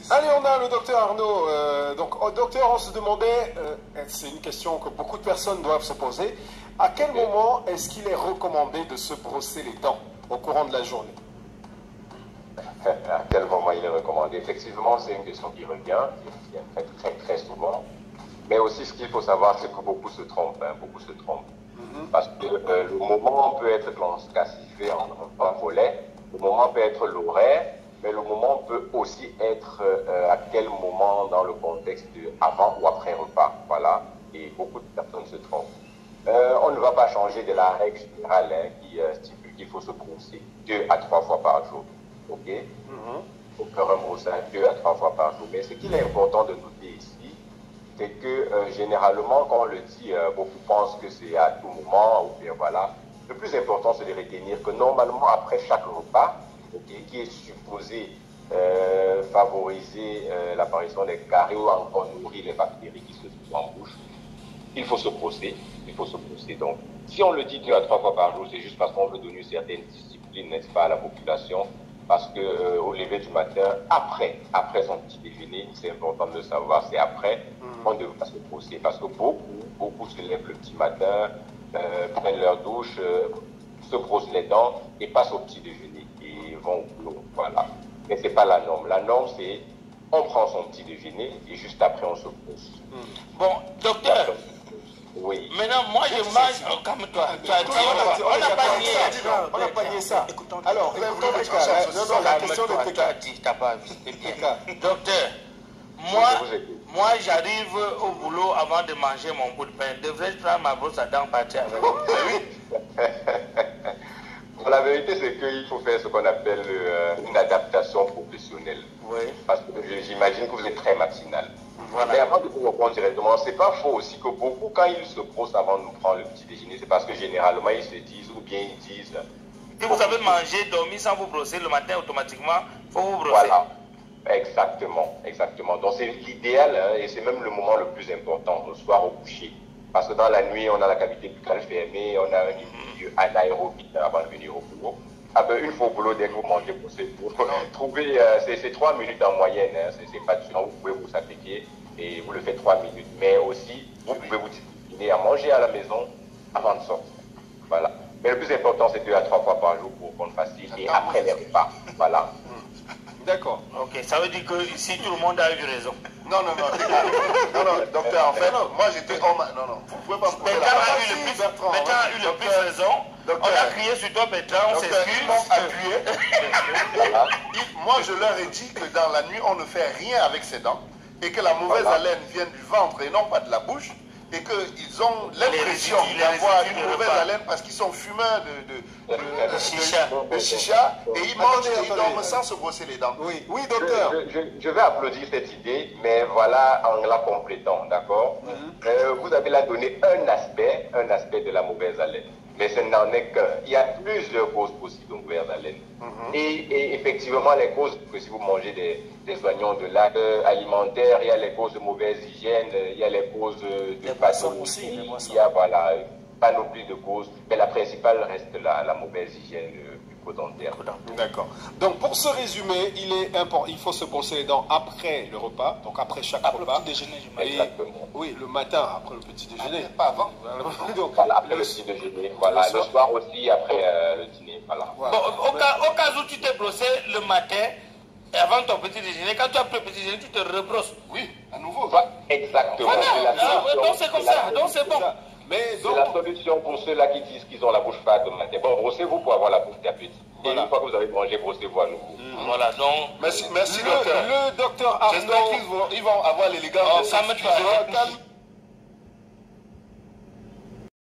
Allez, on a le docteur Arnaud. Docteur, on se demandait, c'est une question que beaucoup de personnes doivent se poser, à quel moment est-ce qu'il est recommandé de se brosser les dents au courant de la journée? À quel moment il est recommandé? Effectivement, c'est une question qui revient, qui revient très souvent. Mais aussi, ce qu'il faut savoir, c'est que beaucoup se trompent. Parce que le moment peut être classifié en volets, le moment peut être l'horaire, mais le moment peut aussi être à quel moment dans le contexte de avant ou après repas. Voilà. Et beaucoup de personnes se trompent. On ne va pas changer de la règle générale qui stipule qu'il faut se brosser 2 à 3 fois par jour. Ok? Il faut faire un brossage 2 à 3 fois par jour. Mais ce qu'il est important de noter ici, c'est que généralement, quand on le dit, beaucoup pensent que c'est à tout moment, ou bien voilà. Le plus important, c'est de retenir que normalement, après chaque repas, qui est supposé favoriser l'apparition des caries ou encore nourrir les bactéries qui se trouvent en bouche, il faut se brosser. Donc, si on le dit 2 à 3 fois par jour, c'est juste parce qu'on veut donner une certaine discipline, n'est-ce pas, à la population. Parce que au lever du matin, après son petit déjeuner, c'est important de le savoir, c'est après, on devra se brosser. Parce que beaucoup se lèvent le petit matin, prennent leur douche, se brossent les dents et passent au petit déjeuner et vont au boulot. Voilà. Mais c'est pas la norme. La norme, c'est on prend son petit déjeuner et juste après on se brosse. Bon, docteur. Oui. Maintenant, moi je mange comme toi. On n'a pas nié ça. Alors, la question de Teka. Tu n'as pas vu. Docteur, moi j'arrive au boulot avant de manger mon bout de pain. Devrais-je prendre ma brosse à dents partir avec? Oui. La vérité, c'est qu'il faut faire ce qu'on appelle une adaptation professionnelle. Oui. Parce que j'imagine que vous êtes très matinal. Voilà. Mais avant de vous répondre directement, c'est pas faux aussi que beaucoup, quand ils se brossent avant de nous prendre le petit déjeuner, c'est parce que généralement ils se disent, ou bien ils disent... Si vous avez mangé, dormi sans vous brosser, le matin automatiquement, il faut vous brosser. Voilà, exactement. Donc c'est l'idéal, et c'est même le moment le plus important, le soir au coucher. Parce que dans la nuit, on a la cavité buccale fermée, on a un milieu anaérobie avant de venir au boulot. Une fois au boulot, dès que vous mangez, vous trouvez, c'est 3 minutes en moyenne, c'est pas du tout, vous pouvez vous appliquer et vous le faites 3 minutes. Mais aussi, vous pouvez vous discipliner à manger à la maison avant de sortir. Voilà. Mais le plus important, c'est 2 à 3 fois par jour pour qu'on le fasse et après les repas. Voilà. D'accord. Ok, ça veut dire que ici, tout le monde a eu raison. Non, docteur, en fait, moi j'étais homme. Non, vous pouvez pas me Bertrand a eu le plus raison. On a crié sur toi, Bertrand, on s'excuse. Moi, je leur ai dit que dans la nuit, on ne fait rien avec ses dents et que la mauvaise haleine vient du ventre et non pas de la bouche. Et qu'ils ont l'impression d'avoir une mauvaise haleine parce qu'ils sont fumeurs de chicha et ils mangent et ils dorment sans se brosser les dents. Oui, docteur. Je vais applaudir cette idée, mais voilà en la complétant, d'accord? Vous avez là donné un aspect de la mauvaise haleine. Mais ce n'en est qu'un. Il y a plusieurs causes possibles de mauvaise haleine. Et effectivement, les causes, que si vous mangez des oignons de lac alimentaire, il y a les causes de mauvaise hygiène, il y a les causes de pathologie, il y a voilà, panoplie de causes. Mais la principale reste la mauvaise hygiène bucco-dentaire. D'accord. Donc pour ce résumé, il faut se brosser les dents après le repas, donc après chaque repas. Le petit déjeuner, Exactement. Oui, le matin après le petit déjeuner. Pas avant. Donc, voilà, après le petit déjeuner. Voilà, le soir aussi après le dîner. Voilà. Voilà. Bon, au cas où tu t'es brossé le matin, et avant ton petit déjeuner, quand tu as pris le petit déjeuner, tu te rebrosses. Oui, à nouveau. Exactement. Voilà, donc c'est comme ça, donc c'est bon. C'est la solution pour ceux-là qui disent qu'ils ont la bouche fade le matin. Bon, brossez-vous pour avoir la bouche d'appétit. Et une fois que vous avez mangé, brossez-vous à nouveau. Voilà, donc... Merci docteur. Le docteur Arnaud... J'espère qu'ils vont avoir l'élégance de calme-toi.